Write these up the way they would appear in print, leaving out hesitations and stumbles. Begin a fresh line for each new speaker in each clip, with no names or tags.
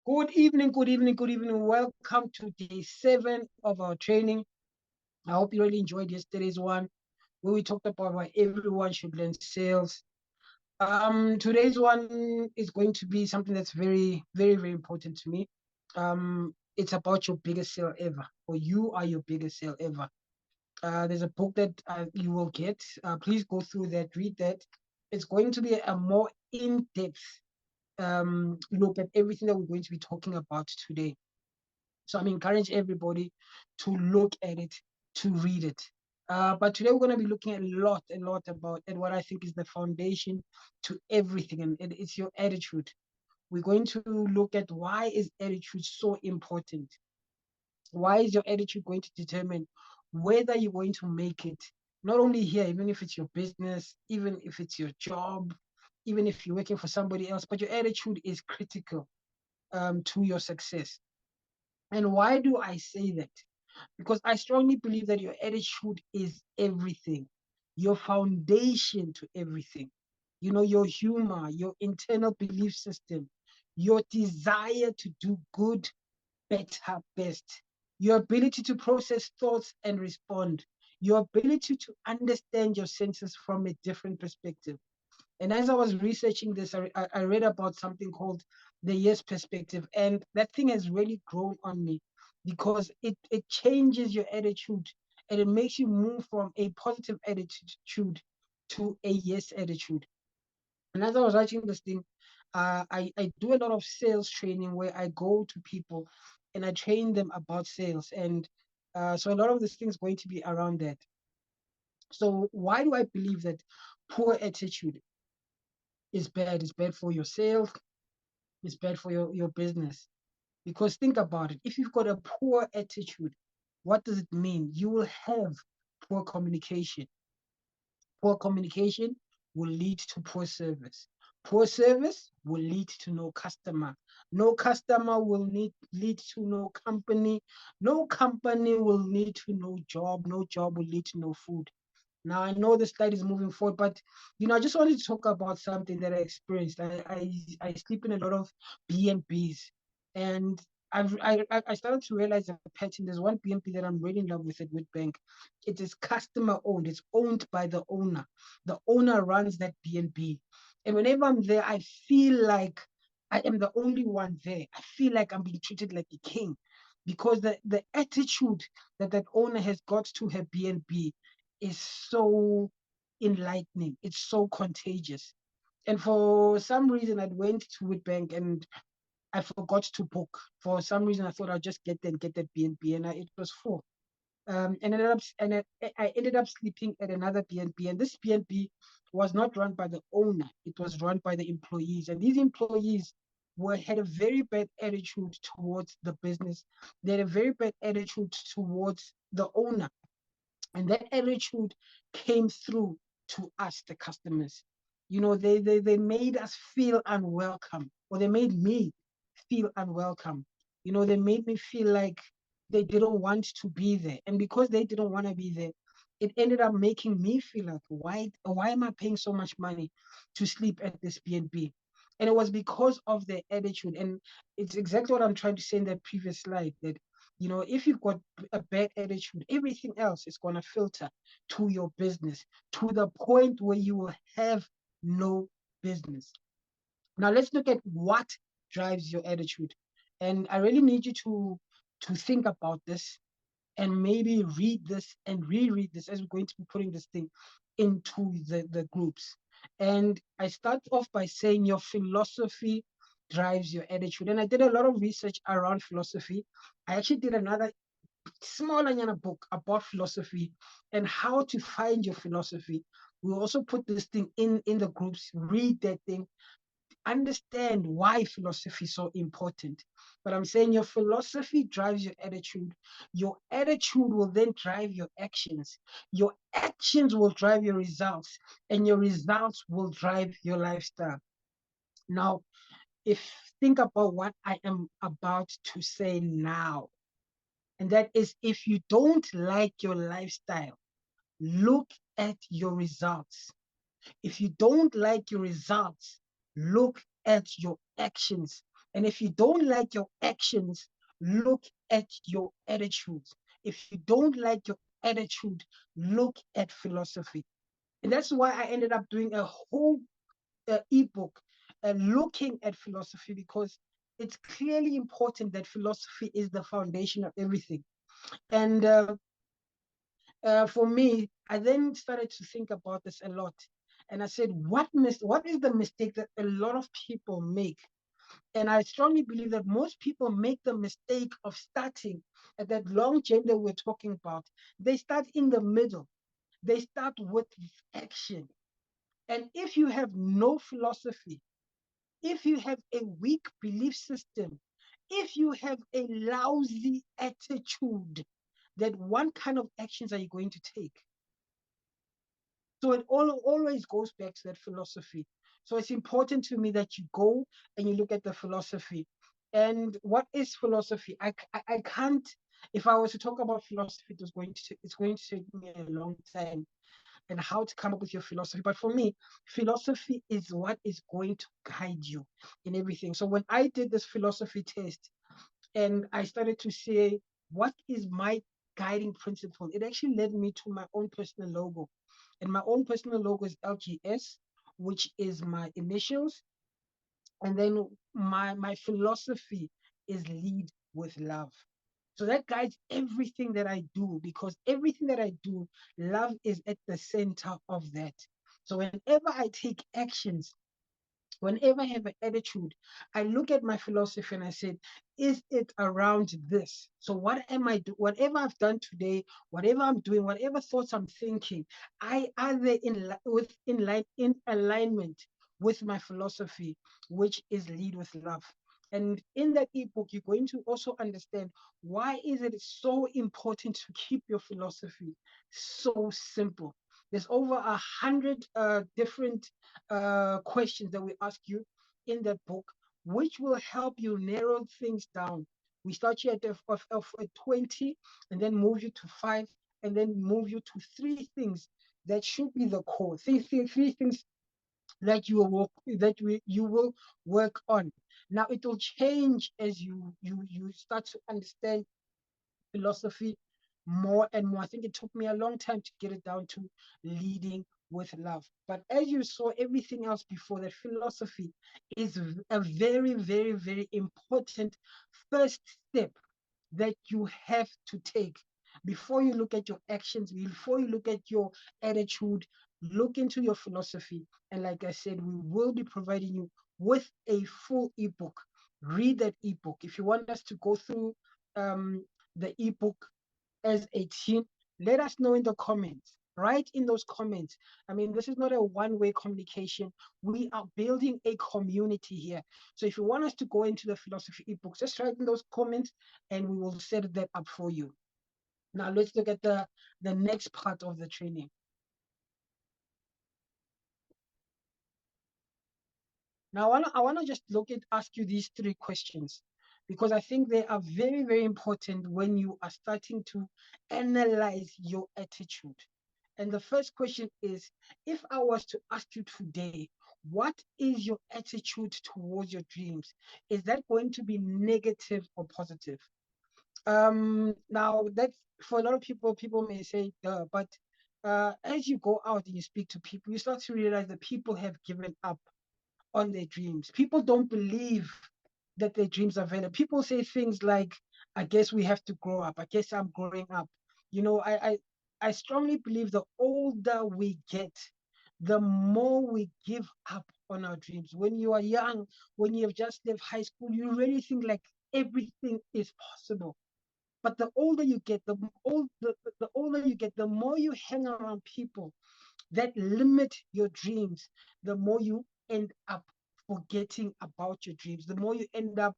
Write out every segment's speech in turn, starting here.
Good evening, good evening, good evening. Welcome to day 7 of our training. I hope you really enjoyed yesterday's one where we talked about why everyone should learn sales. Today's one is going to be something that's very, very, very important to me. It's about your biggest sale ever, or you are your biggest sale ever. There's a book that you will get. Please go through that, read that. It's going to be a more in-depth look at everything that we're going to be talking about today. So I'm encourage everybody to look at it, to read it. But today we're going to be looking at a lot about and what I think is the foundation to everything, and it's your attitude. We're going to look at why is attitude so important. Why is your attitude going to determine whether you're going to make it? Not only here, even if it's your business, even if it's your job, even if you're working for somebody else, but your attitude is critical to your success. And why do I say that? Because I strongly believe that your attitude is everything, your foundation to everything. You know, your humor, your internal belief system, your desire to do good, better, best, your ability to process thoughts and respond, your ability to understand your senses from a different perspective. And as I was researching this, I read about something called the yes perspective. And that thing has really grown on me because it changes your attitude and it makes you move from a positive attitude to a yes attitude. And as I was writing this thing, I do a lot of sales training where I go to people and I train them about sales. And so a lot of this thing is going to be around that. So why do I believe that poor attitude is bad? It's bad for your sales. It's bad for your business. Because think about it. If you've got a poor attitude, what does it mean? You will have poor communication. Poor communication will lead to poor service. Poor service will lead to no customer. No customer will lead to no company. No company will lead to no job. No job will lead to no food. Now I know the slide is moving forward, but I just wanted to talk about something that I experienced. I sleep in a lot of B&Bs, and I started to realize a pattern. There's one B&B that I'm really in love with at Witbank. It is customer owned. It's owned by the owner. The owner runs that B&B, and whenever I'm there, I feel like I am the only one there. I feel like I'm being treated like a king because the attitude that owner has got to her B&B is so enlightening. It's so contagious. And for some reason, I went to Witbank and I forgot to book. For some reason, I thought I'd just get there and get that B&B, and it was full. I ended up sleeping at another B&B, and this B&B was not run by the owner. It was run by the employees, and these employees had a very bad attitude towards the business. They had a very bad attitude towards the owner, and that attitude came through to us, the customers. They made us feel unwelcome, or they made me feel unwelcome. They made me feel like they didn't want to be there. And because they didn't want to be there, it ended up making me feel like, why am I paying so much money to sleep at this B&B? And it was because of their attitude. And it's exactly what I'm trying to say in that previous slide, that if you've got a bad attitude, everything else is going to filter to your business to the point where you will have no business. Now let's look at what drives your attitude. And I really need you to think about this and maybe read this and reread this as we're going to be putting this thing into the groups. And I start off by saying your philosophy drives your attitude. And I did a lot of research around philosophy. I actually did another smaller book about philosophy and how to find your philosophy. We'll also put this thing in the groups, read that thing, understand why philosophy is so important. But I'm saying your philosophy drives your attitude. Your attitude will then drive your actions. Your actions will drive your results, and your results will drive your lifestyle. Now, if think about what I am about to say now, and that is, if you don't like your lifestyle, look at your results. If you don't like your results, look at your actions. And if you don't like your actions, look at your attitudes. If you don't like your attitude, look at philosophy. And that's why I ended up doing a whole ebook looking at philosophy, because it's clearly important that philosophy is the foundation of everything. And for me, I then started to think about this a lot. And I said, what is the mistake that a lot of people make? And I strongly believe that most people make the mistake of starting at that long journey that we're talking about. They start in the middle. They start with action. And if you have no philosophy, if you have a weak belief system, if you have a lousy attitude, that one kind of actions are you going to take? So it always goes back to that philosophy. So it's important to me that you go and you look at the philosophy. And what is philosophy? I can't, if I was to talk about philosophy, it's going to take me a long time, and how to come up with your philosophy. But for me, philosophy is what is going to guide you in everything. So when I did this philosophy test and I started to say, what is my guiding principle? It actually led me to my own personal logo. And my own personal logo is LGS, which is my initials. And then my philosophy is lead with love. So that guides everything that I do, because everything that I do, love is at the center of that. So whenever I take actions, whenever I have an attitude, I look at my philosophy and I said, is it around this? So what am I doing? Whatever I've done today, whatever I'm doing, whatever thoughts I'm thinking, are they in alignment with my philosophy, which is lead with love. And in that ebook, you're going to also understand why is it so important to keep your philosophy so simple. There's over 100 different questions that we ask you in that book, which will help you narrow things down. We start you of 20, and then move you to 5, and then move you to 3 things that should be the core. Three things that you will work on. Now it will change as you start to understand philosophy more and more. I think it took me a long time to get it down to leading with love. But as you saw everything else before that, philosophy is a very, very, very important first step that you have to take before you look at your actions, before you look at your attitude. Look into your philosophy. And like I said, we will be providing you with a full ebook. Read that ebook. If you want us to go through the ebook as a team, let us know in the comments. Write in those comments. I mean, this is not a one-way communication. We are building a community here. So if you want us to go into the philosophy ebook, just write in those comments and we will set that up for you. Now let's look at the next part of the training. Now I wanna just ask you these 3 questions, because I think they are very, very important when you are starting to analyze your attitude. And the first question is, if I was to ask you today, what is your attitude towards your dreams? Is that going to be negative or positive? Now that's for a lot of people, people may say, duh, but as you go out and you speak to people, you start to realize that people have given up on their dreams. People don't believe that their dreams are valid. People say things like, I guess we have to grow up. I guess I'm growing up. You know, I strongly believe the older we get, the more we give up on our dreams. When you are young, when you have just left high school, you really think like everything is possible. But the older you get, the older you get, the more you hang around people that limit your dreams, the more you end up forgetting about your dreams, the more you end up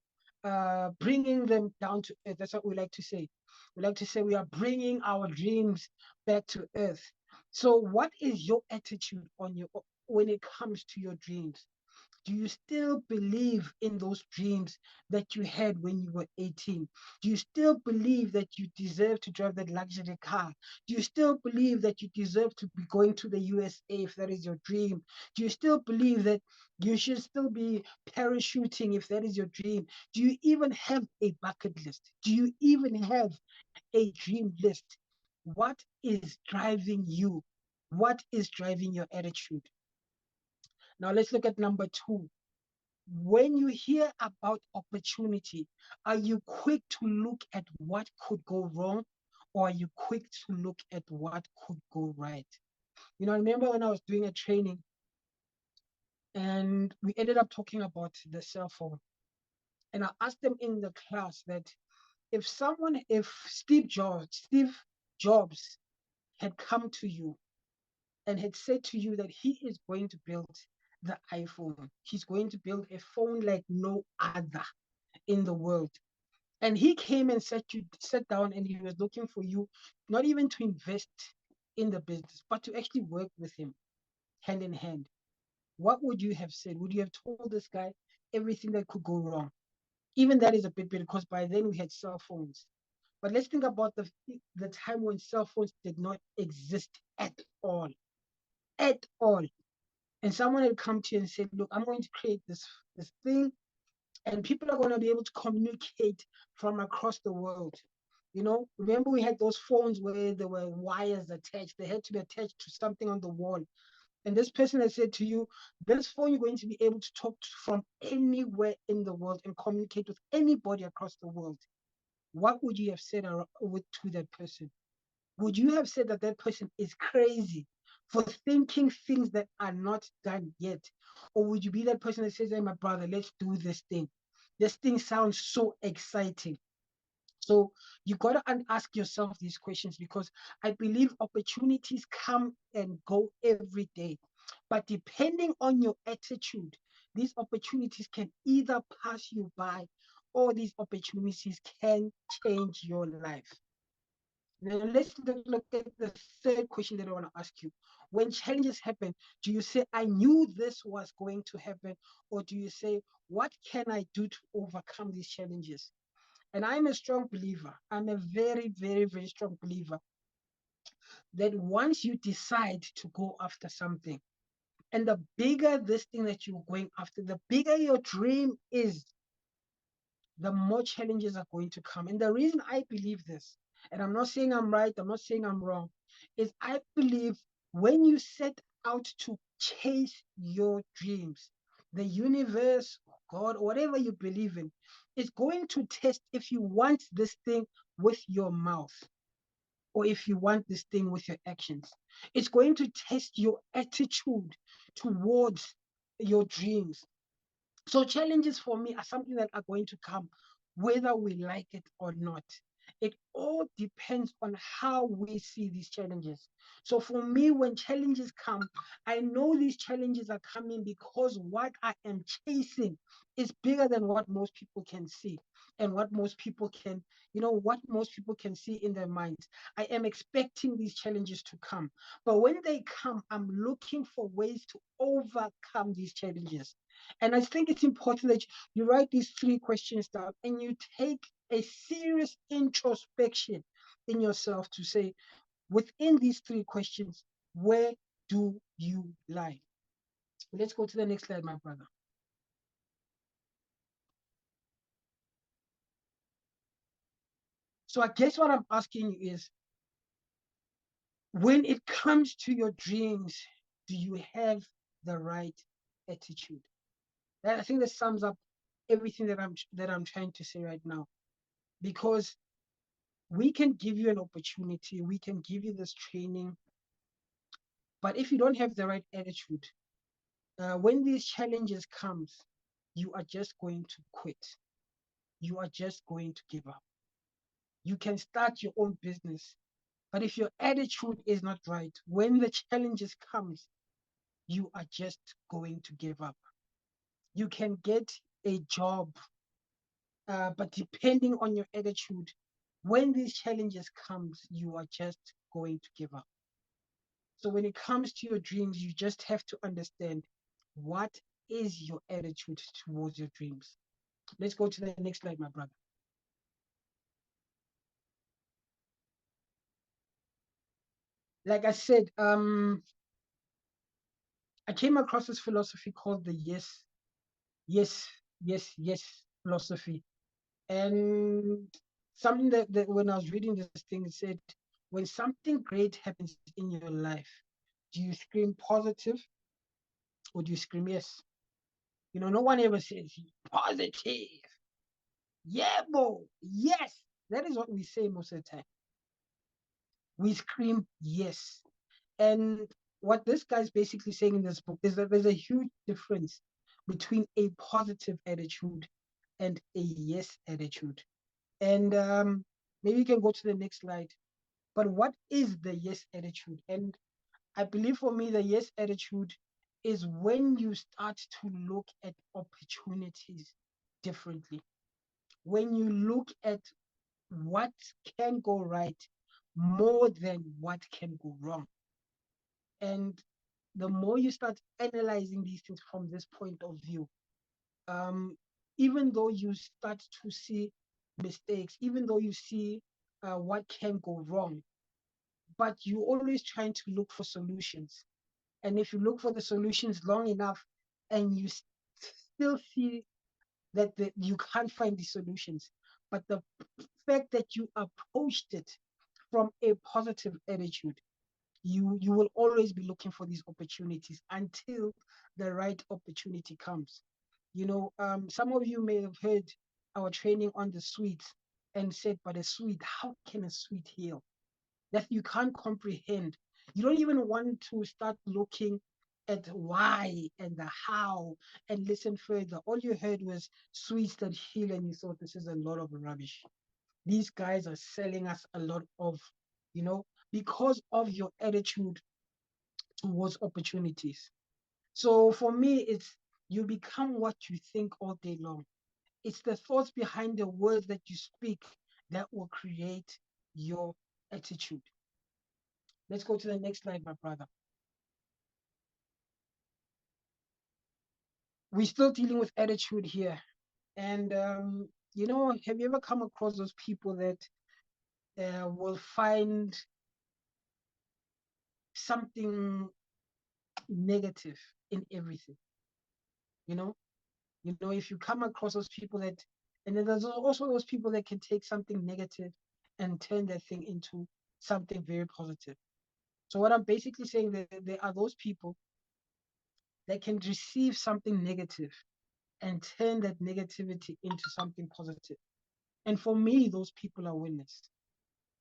bringing them down to earth. That's what we like to say. We like to say we are bringing our dreams back to earth. So, what is your attitude on your when it comes to your dreams? Do you still believe in those dreams that you had when you were 18? Do you still believe that you deserve to drive that luxury car? Do you still believe that you deserve to be going to the USA if that is your dream? Do you still believe that you should still be parachuting if that is your dream? Do you even have a bucket list? Do you even have a dream list? What is driving you? What is driving your attitude? Now let's look at number two. When you hear about opportunity, are you quick to look at what could go wrong, or are you quick to look at what could go right? I remember when I was doing a training and we ended up talking about the cell phone. And I asked them in the class that if Steve Jobs had come to you and had said to you that he is going to build the iPhone, he's going to build a phone like no other in the world. And he came and sat down and he was looking for you, not even to invest in the business, but to actually work with him hand in hand. What would you have said? Would you have told this guy everything that could go wrong? Even that is a bit because by then we had cell phones. But let's think about the time when cell phones did not exist at all. At all. And someone had come to you and said, look, I'm going to create this thing, and people are going to be able to communicate from across the world. Remember we had those phones where there were wires attached. They had to be attached to something on the wall. And this person has said to you, this phone, you're going to be able to talk from anywhere in the world and communicate with anybody across the world. What would you have said to that person? Would you have said that that person is crazy for thinking things that are not done yet? Or would you be that person that says, hey, my brother, let's do this thing? This thing sounds so exciting. So you got to ask yourself these questions, because I believe opportunities come and go every day. But depending on your attitude, these opportunities can either pass you by, or these opportunities can change your life. Now let's look at the third question that I want to ask you. When challenges happen, do you say, I knew this was going to happen? Or do you say, what can I do to overcome these challenges? And I'm a strong believer. I'm a very, very, very strong believer that once you decide to go after something, and the bigger this thing that you're going after, the bigger your dream is, the more challenges are going to come. And the reason I believe this, and I'm not saying I'm right, I'm not saying I'm wrong, is I believe when you set out to chase your dreams, the universe, God, whatever you believe in, is going to test if you want this thing with your mouth, or if you want this thing with your actions. It's going to test your attitude towards your dreams. So challenges for me are something that are going to come whether we like it or not. It all depends on how we see these challenges. So for me, when challenges come, I know these challenges are coming because what I am chasing is bigger than what most people can see, and what most people can, what most people can see in their minds. I am expecting these challenges to come. But when they come, I'm looking for ways to overcome these challenges. And I think it's important that you write these three questions down and you take a serious introspection in yourself to say, within these three questions, where do you lie? Let's go to the next slide, my brother. So I guess what I'm asking you is, when it comes to your dreams, do you have the right attitude? I think that sums up everything that I'm trying to say right now. Because we can give you an opportunity, we can give you this training, but if you don't have the right attitude, when these challenges comes, you are just going to quit. You are just going to give up. You can start your own business, but if your attitude is not right, when the challenges comes, you are just going to give up. You can get a job, but depending on your attitude, when these challenges comes, you are just going to give up. So when it comes to your dreams, you just have to understand, what is your attitude towards your dreams? Let's go to the next slide, my brother. Like I said, I came across this philosophy called the yes, yes, yes, yes philosophy. And something that when I was reading this thing, it said, when something great happens in your life, do you scream positive or do you scream yes? You know, no one ever says positive. Yeah, bo, yes. That is what we say most of the time. We scream yes. And what this guy's basically saying in this book is that there's a huge difference between a positive attitude and a yes attitude. And maybe you can go to the next slide. But what is the yes attitude? And I believe for me, the yes attitude is when you start to look at opportunities differently. When you look at what can go right more than what can go wrong. And the more you start analyzing these things from this point of view, um, even though you start to see mistakes, even though you see what can go wrong, but you're always trying to look for solutions. And if you look for the solutions long enough and you still see that you can't find the solutions, but the fact that you approached it from a positive attitude, you will always be looking for these opportunities until the right opportunity comes. You know, some of you may have heard our training on the sweet and said, but a sweet, how can a sweet heal? That you can't comprehend. You don't even want to start looking at why and the how and listen further. All you heard was sweets that heal, and you thought this is a lot of rubbish. These guys are selling us a lot of, you know, because of your attitude towards opportunities. So for me, it's you become what you think all day long. It's the thoughts behind the words that you speak that will create your attitude. Let's go to the next slide, my brother. We're still dealing with attitude here. And, you know, have you ever come across those people that will find something negative in everything? You know, if you come across those people that, and then there's also those people that can take something negative and turn that thing into something very positive. So what I'm basically saying that there are those people that can receive something negative and turn that negativity into something positive. And for me, those people are winners.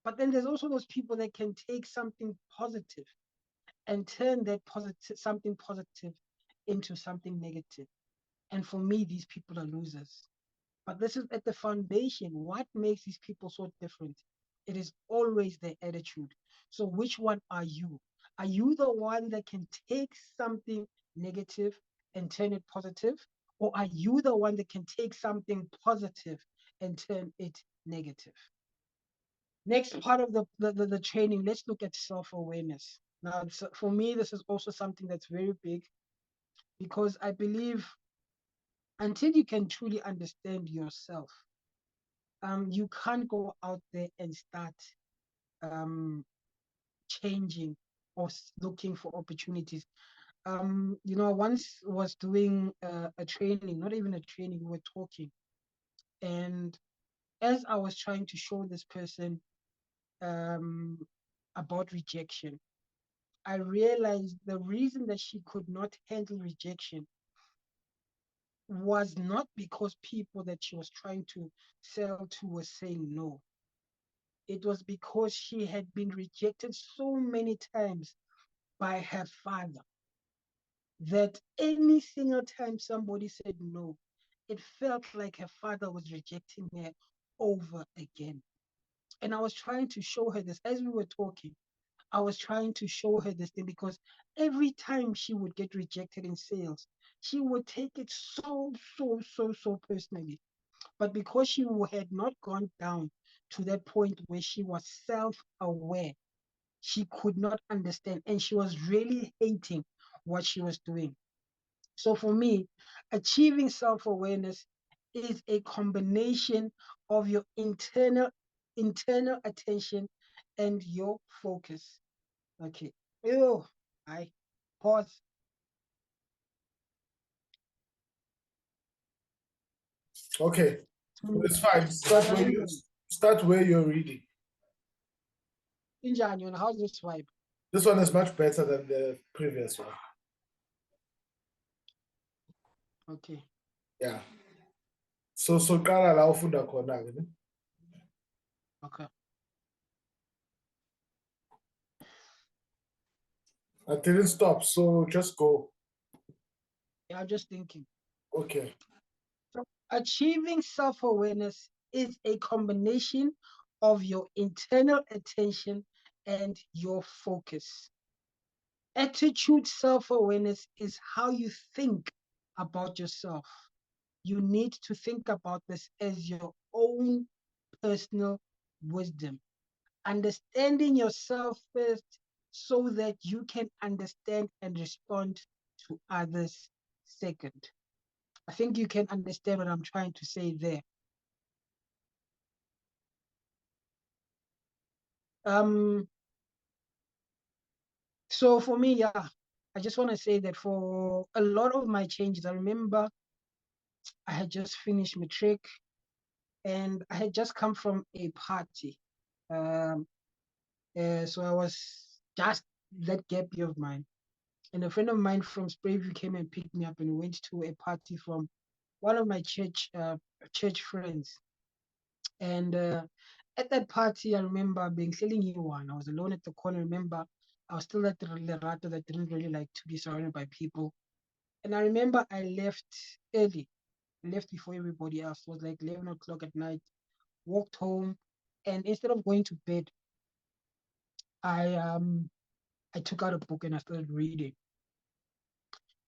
But then there's also those people that can take something positive and turn that positive something positive into something negative. And for me, these people are losers. But this is at the foundation. What makes these people so different? It is always their attitude. So which one are you? Are you the one that can take something negative and turn it positive? Or are you the one that can take something positive and turn it negative? Next part of the training, let's look at self-awareness. Now, for me, this is also something that's very big because I believe until you can truly understand yourself, you can't go out there and start um, changing or looking for opportunities. You know, I once was doing a training, not even a training, we were talking. And as I was trying to show this person um, about rejection, I realized the reason that she could not handle rejection was not because people that she was trying to sell to were saying no. It was because she had been rejected so many times by her father that any single time somebody said no, it felt like her father was rejecting her over again. And I was trying to show her this as we were talking. I was trying to show her this thing because every time she would get rejected in sales, she would take it so personally. But because she had not gone down to that point where she was self aware, she could not understand and she was really hating what she was doing. So for me, achieving self-awareness is a combination of your internal attention and your focus. Okay. Oh, I pause.
Okay, so it's fine. Start where you're reading.
Injani, how's this vibe?
This one is much better than the previous one.
Okay.
Yeah. So qala la ufunda khona ke.
Okay.
I didn't stop, so just go.
Yeah, I'm just thinking.
Okay.
So achieving self-awareness is a combination of your internal attention and your focus. Attitude self-awareness is how you think about yourself. You need to think about this as your own personal wisdom. Understanding yourself first so that you can understand and respond to others second. I think you can understand what I'm trying to say there. So for me, yeah, I just want to say that for a lot of my changes, I remember I had just finished matric and I had just come from a party. Um, so I was just that gap year of mine. And a friend of mine from Sprayview came and picked me up and we went to a party from one of my church friends. And at that party, I remember being telling you one. I was alone at the corner. Remember, I was still at the Lerato that didn't really like to be surrounded by people. And I remember I left early, left before everybody else. It was like 11 o'clock at night, walked home. And instead of going to bed, I took out a book and I started reading.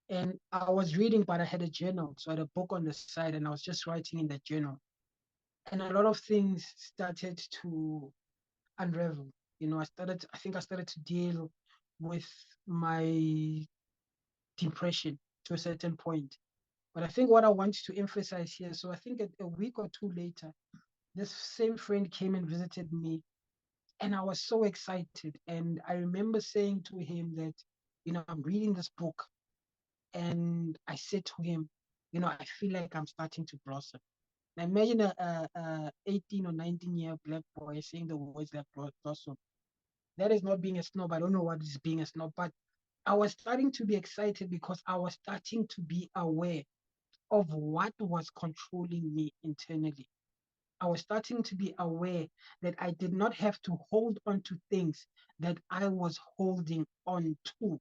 And I was reading, but I had a journal. So I had a book on the side and I was just writing in that journal. And a lot of things started to unravel. You know, I think I started to deal with my depression to a certain point. But I think what I want to emphasize here, so I think a week or two later, this same friend came and visited me, and I was so excited. And I remember saying to him that, you know, I'm reading this book, and I said to him, you know, I feel like I'm starting to blossom. Now imagine a 18 or 19-year black boy saying the words like blossom. That is not being a snob. I don't know what is being a snob, but I was starting to be excited because I was starting to be aware of what was controlling me internally. I was starting to be aware that I did not have to hold on to things that I was holding on to.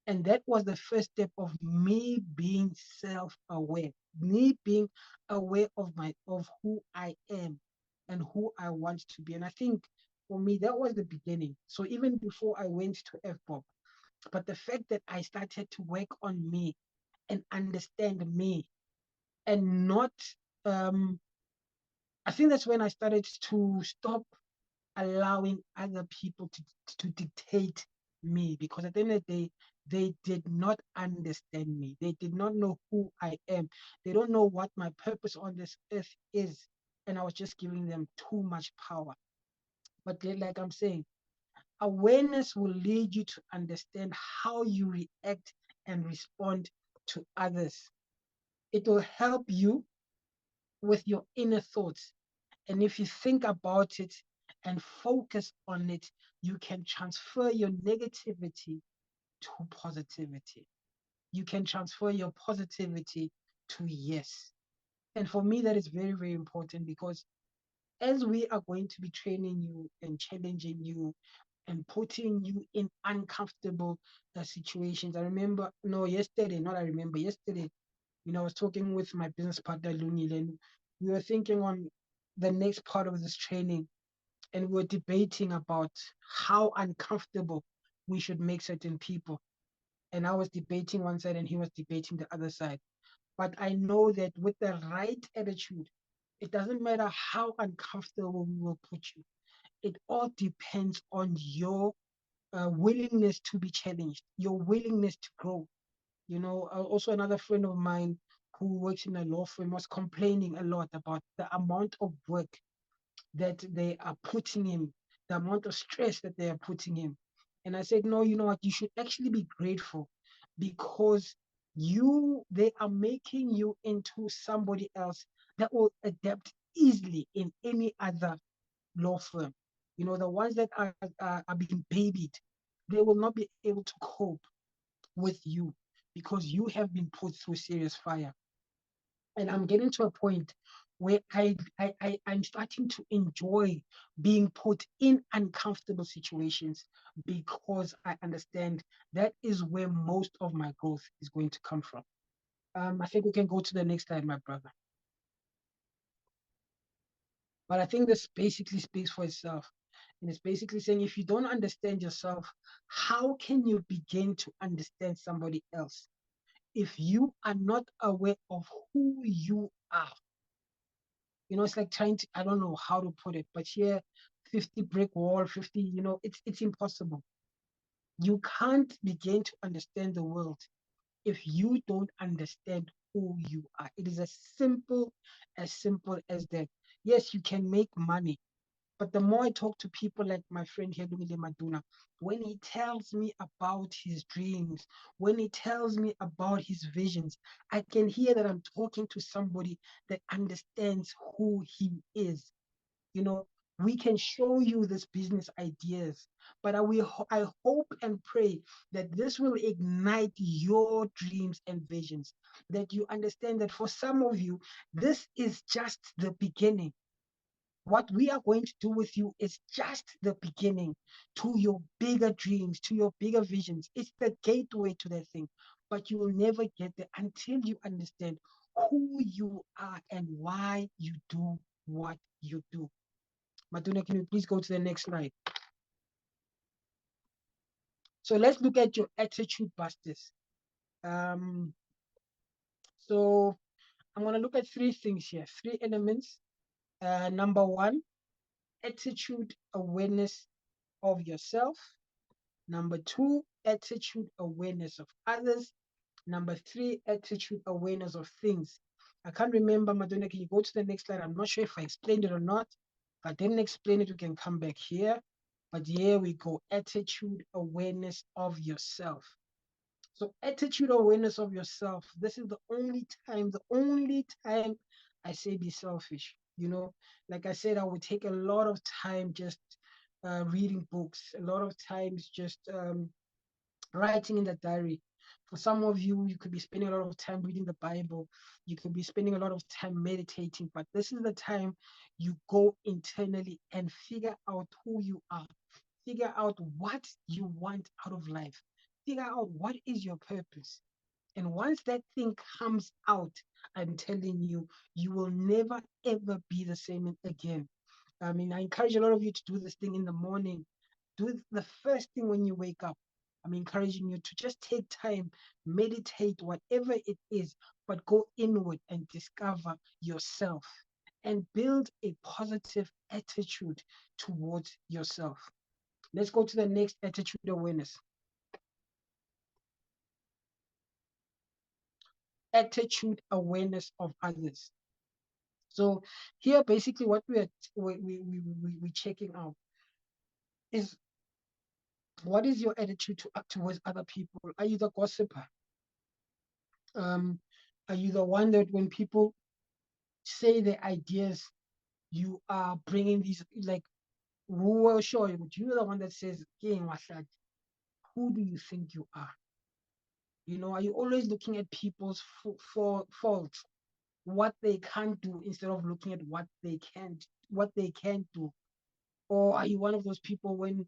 And that was the first step of me being self-aware, me being aware of who I am and who I want to be. And I think for me, that was the beginning. So even before I went to FBOB, but the fact that I started to work on me and understand me and not I think that's when I started to stop allowing other people to dictate me, because at the end of the day, they did not understand me. They did not know who I am. They don't know what my purpose on this earth is. And I was just giving them too much power. But like I'm saying, awareness will lead you to understand how you react and respond to others. It will help you with your inner thoughts. And if you think about it and focus on it, you can transfer your negativity to positivity. You can transfer your positivity to yes. And for me, that is very, very important, because as we are going to be training you and challenging you and putting you in uncomfortable situations. I remember, no, yesterday, not I remember, yesterday, you know, I was talking with my business partner, Lunil, and we were thinking on the next part of this training, and we were debating about how uncomfortable we should make certain people. And I was debating one side and he was debating the other side. But I know that with the right attitude, it doesn't matter how uncomfortable we will put you. It all depends on your willingness to be challenged, your willingness to grow. Also another friend of mine who works in a law firm was complaining a lot about the amount of work that they are putting him, the amount of stress that they are putting him. And I said, no, you know what? You should actually be grateful because they are making you into somebody else that will adapt easily in any other law firm. The ones that are being babied, they will not be able to cope with you because you have been put through serious fire. And I'm getting to a point where I'm starting to enjoy being put in uncomfortable situations because I understand that is where most of my growth is going to come from. I think we can go to the next slide, my brother. But I think this basically speaks for itself. And it's basically saying if you don't understand yourself, how can you begin to understand somebody else? If you are not aware of who you are, it's like trying to, I don't know how to put it, but here, 50 brick wall, 50, it's impossible. You can't begin to understand the world if you don't understand who you are. It is as simple as that. Yes, you can make money, but the more I talk to people like my friend here, Lumile Maduna, when he tells me about his dreams, when he tells me about his visions, I can hear that I'm talking to somebody that understands who he is. We can show you this business ideas, but I hope and pray that this will ignite your dreams and visions, that you understand that for some of you, this is just the beginning. What we are going to do with you is just the beginning to your bigger dreams, to your bigger visions. It's the gateway to that thing, but you will never get there until you understand who you are and why you do what you do. Maduna, can you please go to the next slide? So let's look at your attitude busters. So I'm going to look at three things here, three elements. Number one, attitude awareness of yourself. Number two, attitude awareness of others. Number three, attitude awareness of things. I can't remember, Madonna, can you go to the next slide? I'm not sure if I explained it or not. If I didn't explain it, we can come back here. But here we go, attitude awareness of yourself. So attitude awareness of yourself, this is the only time I say be selfish. Like I said, I would take a lot of time just reading books, a lot of times just writing in the diary. For some of you, you could be spending a lot of time reading the Bible. You could be spending a lot of time meditating, but this is the time you go internally and figure out who you are. Figure out what you want out of life. Figure out what is your purpose. And once that thing comes out, I'm telling you, you will never ever be the same again. I mean, I encourage a lot of you to do this thing in the morning. Do it the first thing when you wake up. I'm encouraging you to just take time, meditate, whatever it is, but go inward and discover yourself and build a positive attitude towards yourself. Let's go to the next, attitude awareness. Attitude awareness of others. So here, basically, what we're checking out is what is your attitude towards other people? Are you the gossiper? Are you the one that when people say their ideas, you are bringing these like who will show you? You're the one that says, who do you think you are? Are you always looking at people's faults, what they can't do, instead of looking at what they can do? Or are you one of those people when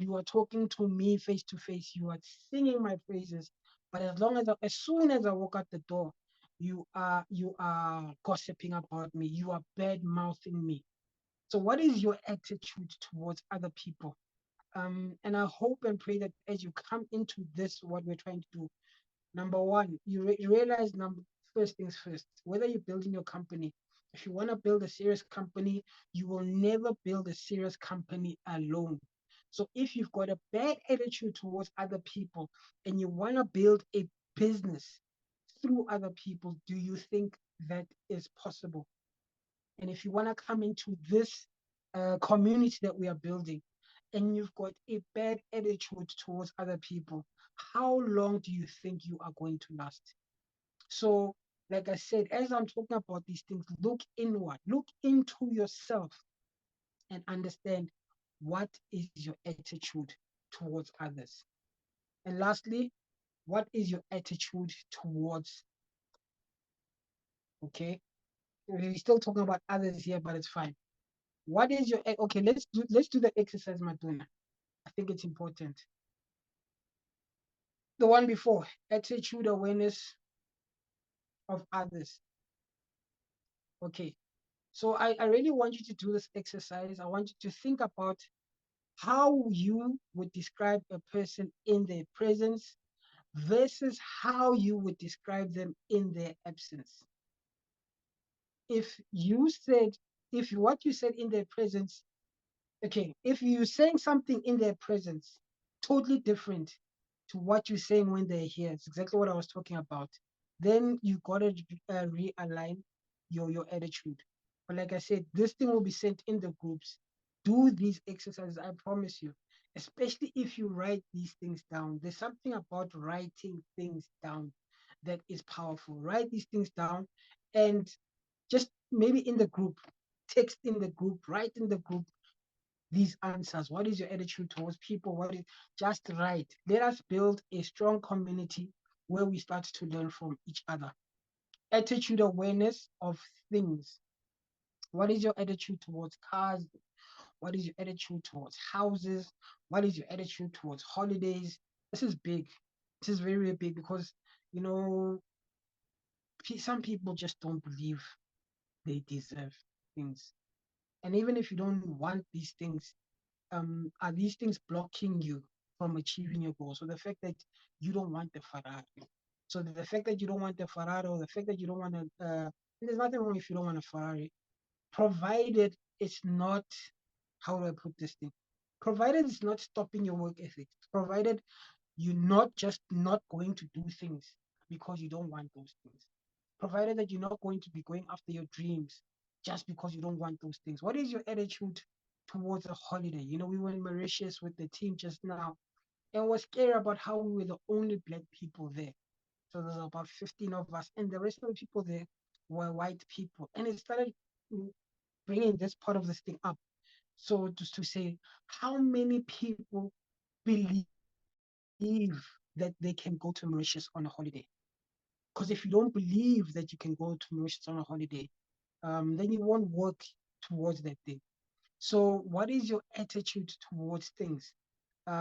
you are talking to me face to face, you are singing my praises, but as soon as I walk out the door, you are gossiping about me, you are bad mouthing me. So what is your attitude towards other people? And I hope and pray that as you come into this, what we're trying to do, number one, you realize first things first, whether you're building your company, if you want to build a serious company, you will never build a serious company alone. So if you've got a bad attitude towards other people and you want to build a business through other people, do you think that is possible? And if you want to come into this community that we are building and you've got a bad attitude towards other people, how long do you think you are going to last? So, like I said, as I'm talking about these things, look inward, look into yourself and understand what is your attitude towards others. And lastly, what is your attitude towards, okay? We're still talking about others here, but it's fine. What is your, okay, let's do the exercise, Madonna. I think it's important. The one before, attitude awareness of others. Okay. So I really want you to do this exercise. I want you to think about how you would describe a person in their presence versus how you would describe them in their absence. If you said, if what you said in their presence, okay, if you're saying something in their presence, totally different to what you're saying when they're here, it's exactly what I was talking about, then you got to realign your attitude. But like I said, this thing will be sent in the groups. Do these exercises, I promise you, especially if you write these things down. There's something about writing things down that is powerful. Write these things down and just maybe in the group, text in the group, write in the group these answers. What is your attitude towards people? What is just right? Let us build a strong community where we start to learn from each other. Attitude awareness of things. What is your attitude towards cars? What is your attitude towards houses? What is your attitude towards holidays? This is big. This is very, very big because, you know, some people just don't believe they deserve things. And even if you don't want these things, are these things blocking you from achieving your goal? So the fact that you don't want the Ferrari, so the fact that you don't want the Ferrari, or the fact that you don't want to, there's nothing wrong if you don't want a Ferrari, provided it's not, how do I put this thing? Provided it's not stopping your work ethic, provided you're not just not going to do things because you don't want those things, provided that you're not going to be going after your dreams just because you don't want those things. What is your attitude towards a holiday? You know, we were in Mauritius with the team just now, and was scary about how we were the only black people there. So there's about 15 of us, and the rest of the people there were white people. And it started bringing this part of this thing up. So just to say, how many people believe that they can go to Mauritius on a holiday? Because if you don't believe that you can go to Mauritius on a holiday, then you won't work towards that thing. So, what is your attitude towards things?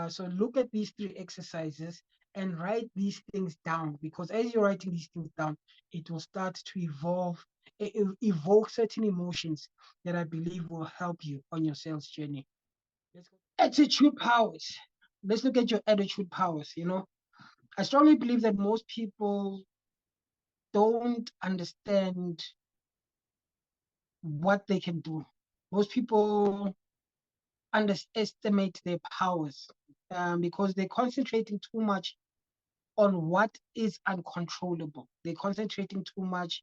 So, look at these three exercises and write these things down, because as you're writing these things down, it will start to evoke certain emotions that I believe will help you on your sales journey. Let's go. Attitude powers. Let's look at your attitude powers. You know, I strongly believe that most people don't understand what they can do. Most people underestimate their powers because they're concentrating too much on what is uncontrollable. They're concentrating too much.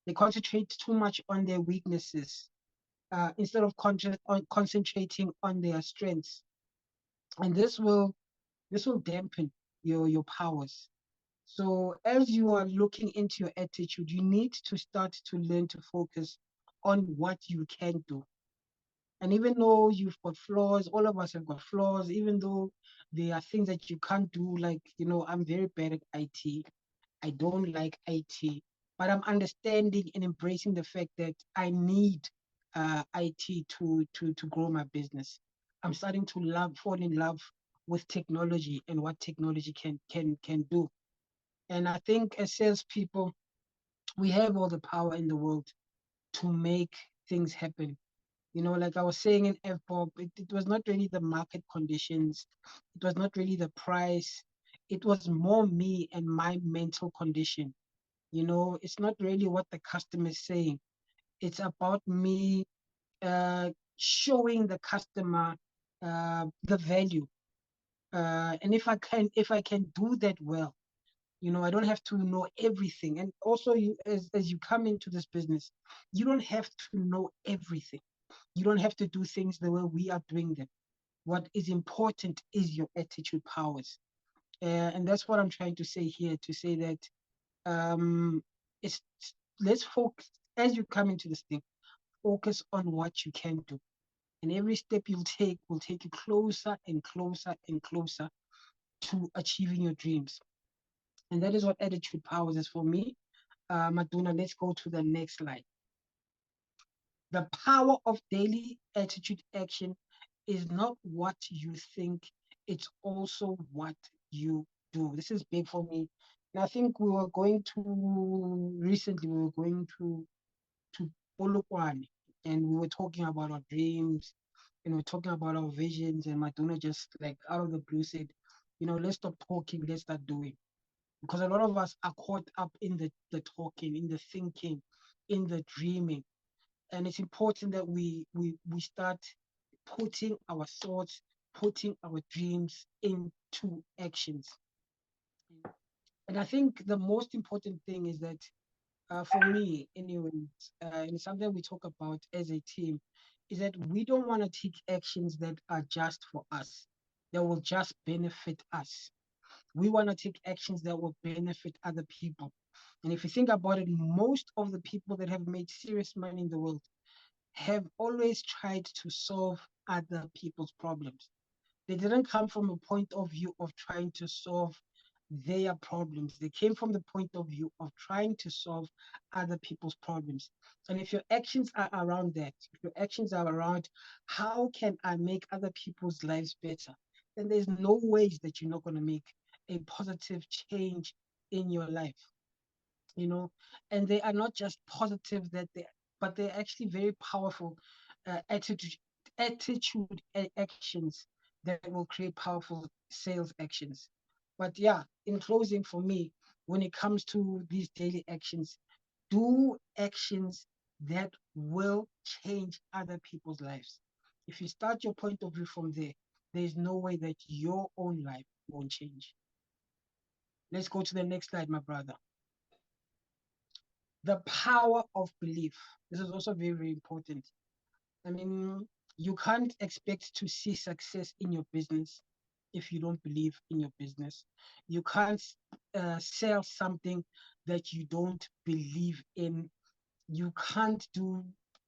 They concentrate too much on their weaknesses instead of concentrating on their strengths, and this will dampen your powers. So as you are looking into your attitude, you need to start to learn to focus on what you can do. And even though you've got flaws, all of us have got flaws, even though there are things that you can't do, like, you know, I'm very bad at IT. I don't like IT, but I'm understanding and embracing the fact that I need IT to grow my business. I'm starting to fall in love with technology and what technology can do. And I think as salespeople, we have all the power in the world to make things happen. You know, like I was saying in FBOB, it was not really the market conditions, it was not really the price, it was more me and my mental condition. You know, it's not really what the customer is saying, it's about me showing the customer the value. And if I can do that well, I don't have to know everything. And also, as you come into this business, you don't have to know everything. You don't have to do things the way we are doing them. What is important is your attitude powers. And that's what I'm trying to say here, to say that um, it's let's focus as you come into this thing, focus on what you can do. And every step you'll take will take you closer and closer and closer to achieving your dreams. And that is what attitude powers is for me. Maduna, let's go to the next slide. The power of daily attitude action is not what you think, it's also what you do. This is big for me. And I think recently we were going to Polokwane, and we were talking about our dreams, and we're talking about our visions, and Madonna just like out of the blue said, let's stop talking, let's start doing. Because a lot of us are caught up in the talking, in the thinking, in the dreaming. And it's important that we start putting our thoughts, putting our dreams into actions. And I think the most important thing is that, for me, anyways, and something we talk about as a team, is that we don't want to take actions that are just for us, that will just benefit us. We want to take actions that will benefit other people. And if you think about it, most of the people that have made serious money in the world have always tried to solve other people's problems. They didn't come from a point of view of trying to solve their problems. They came from the point of view of trying to solve other people's problems. And if your actions are around that, if your actions are around how can I make other people's lives better, then there's no ways that you're not going to make a positive change in your life. And they are not just positive but they're actually very powerful attitude actions that will create powerful sales actions. But yeah, in closing, for me, when it comes to these daily actions, do actions that will change other people's lives. If you start your point of view from there's no way that your own life won't change. Let's go to the next slide, my brother. The power of belief. This is also very, very important. I mean, you can't expect to see success in your business if you don't believe in your business. You can't sell something that you don't believe in. You can't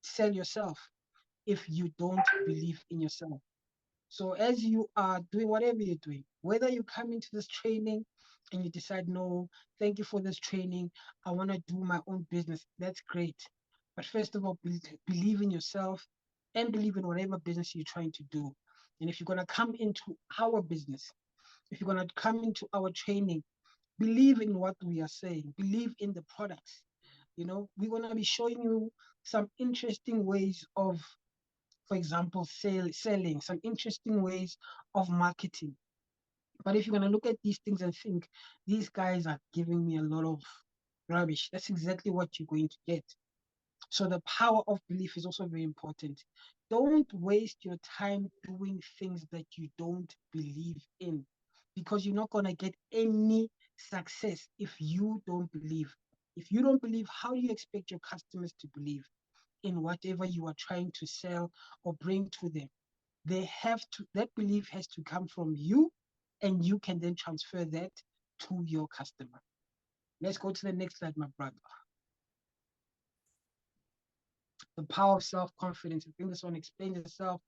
sell yourself if you don't believe in yourself. So as you are doing whatever you're doing, whether you come into this training and you decide, no, thank you for this training, I want to do my own business, that's great. But first of all, believe in yourself and believe in whatever business you're trying to do. And if you're going to come into our business, if you're going to come into our training, believe in what we are saying, believe in the products. We're going to be showing you some interesting ways of, for example, selling, some interesting ways of marketing. But if you're going to look at these things and think, these guys are giving me a lot of rubbish, that's exactly what you're going to get. So the power of belief is also very important. Don't waste your time doing things that you don't believe in, because you're not going to get any success if you don't believe. If you don't believe, how do you expect your customers to believe in whatever you are trying to sell or bring to them? That belief has to come from you, and you can then transfer that to your customer. Let's go to the next slide, my brother. The power of self-confidence. I think this one explains itself.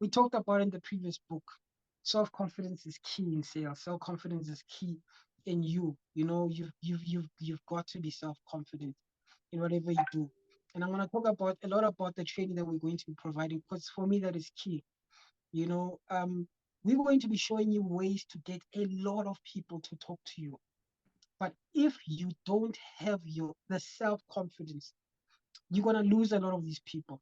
We talked about it in the previous book. Self-confidence is key in sales. Self-confidence is key in you. You've got to be self-confident in whatever you do. And I'm going to talk about a lot about the training that we're going to be providing, because for me that is key. We're going to be showing you ways to get a lot of people to talk to you. But if you don't have the self-confidence, you're going to lose a lot of these people,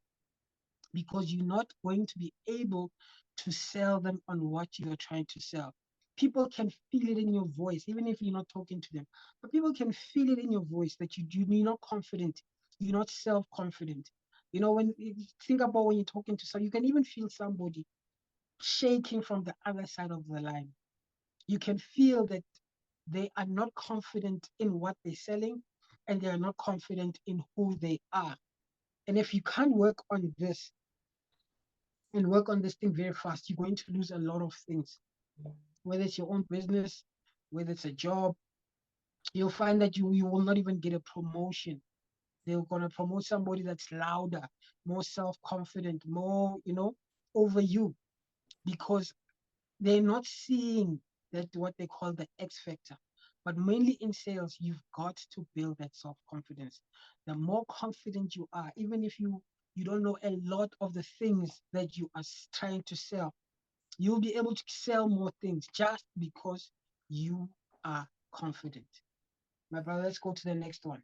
because you're not going to be able to sell them on what you're trying to sell. People can feel it in your voice, even if you're not talking to them. But people can feel it in your voice that you're not confident, you're not self-confident. When you think about when you're talking to someone, you can even feel somebody shaking from the other side of the line. You can feel that they are not confident in what they're selling and they are not confident in who they are. And if you can't work on this and work on this thing very fast, you're going to lose a lot of things. Whether it's your own business, whether it's a job, you'll find that you will not even get a promotion. They're going to promote somebody that's louder, more self-confident, more, over you, because they're not seeing that what they call the X factor. But mainly in sales, you've got to build that self-confidence. The more confident you are, even if you don't know a lot of the things that you are trying to sell, you'll be able to sell more things just because you are confident. My brother, let's go to the next one.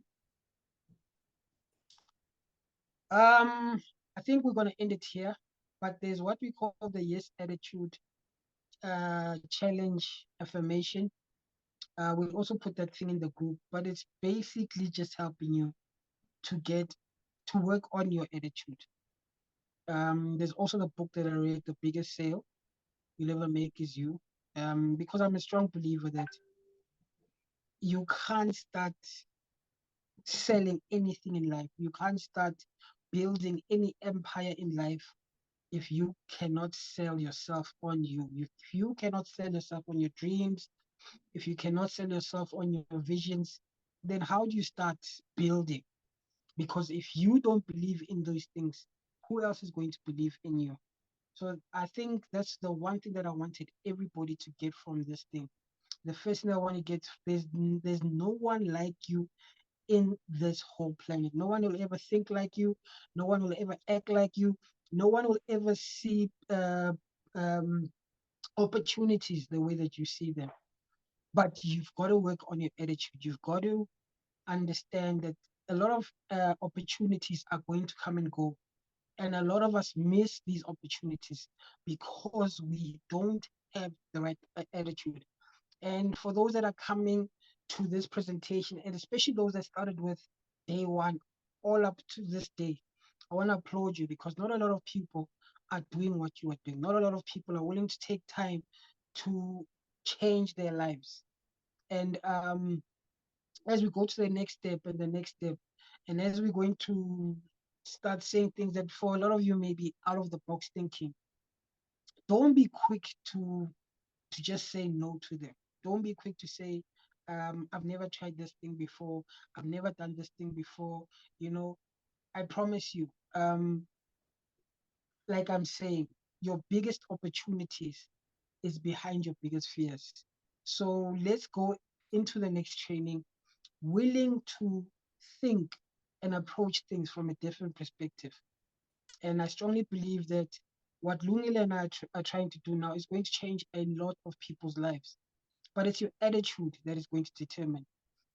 I think we're going to end it here, but there's what we call the Yes Attitude challenge affirmation. We'll also put that thing in the group, but it's basically just helping you to work on your attitude. There's also the book that I read, The Biggest Sale You'll Ever Make Is You, because I'm a strong believer that you can't start selling anything in life. You can't start building any empire in life if you cannot sell yourself on you. If you cannot sell yourself on your dreams, if you cannot sell yourself on your visions, then how do you start building? Because if you don't believe in those things, who else is going to believe in you? So I think that's the one thing that I wanted everybody to get from this thing. The first thing I want to get, there's no one like you in this whole planet. No one will ever think like you. No one will ever act like you. No one will ever see um, opportunities the way that you see them. But you've got to work on your attitude. You've got to understand that a lot of opportunities are going to come and go. And a lot of us miss these opportunities because we don't have the right attitude. And for those that are coming to this presentation, and especially those that started with day one all up to this day, I want to applaud you because not a lot of people are doing what you are doing. Not a lot of people are willing to take time to change their lives. And as we go to the next step and the next step, and as we're going to start saying things that for a lot of you may be out of the box thinking, don't be quick to just say no to them. Don't be quick to say, I've never tried this thing before. I've never done this thing before. I promise you, like I'm saying, your biggest opportunities is behind your biggest fears. So let's go into the next training willing to think and approach things from a different perspective. And I strongly believe that what Lungile and I are trying to do now is going to change a lot of people's lives. But it's your attitude that is going to determine.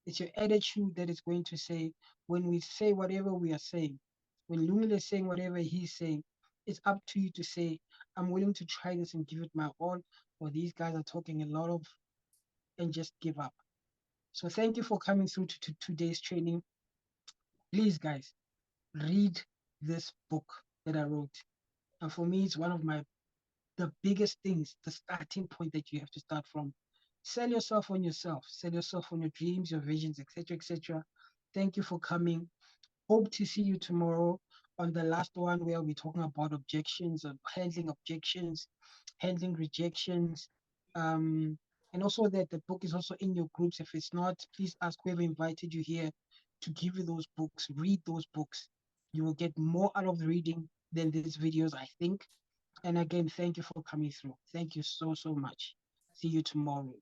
It's your attitude that is going to say, when we say whatever we are saying, when Lungile is saying whatever he's saying, it's up to you to say, I'm willing to try this and give it my all, or these guys are talking a lot of, and just give up. So thank you for coming through to today's training. Please, guys, read this book that I wrote. And for me, it's one of the biggest things, the starting point that you have to start from. Sell yourself on yourself. Sell yourself on your dreams, your visions, etc., etc. Thank you for coming. Hope to see you tomorrow on the last one where we're talking about objections, handling rejections, and also that the book is also in your groups. If it's not, please ask whoever invited you here to give you those books. Read those books. You will get more out of the reading than these videos, I think. And again, thank you for coming through. Thank you so, so much. See you tomorrow.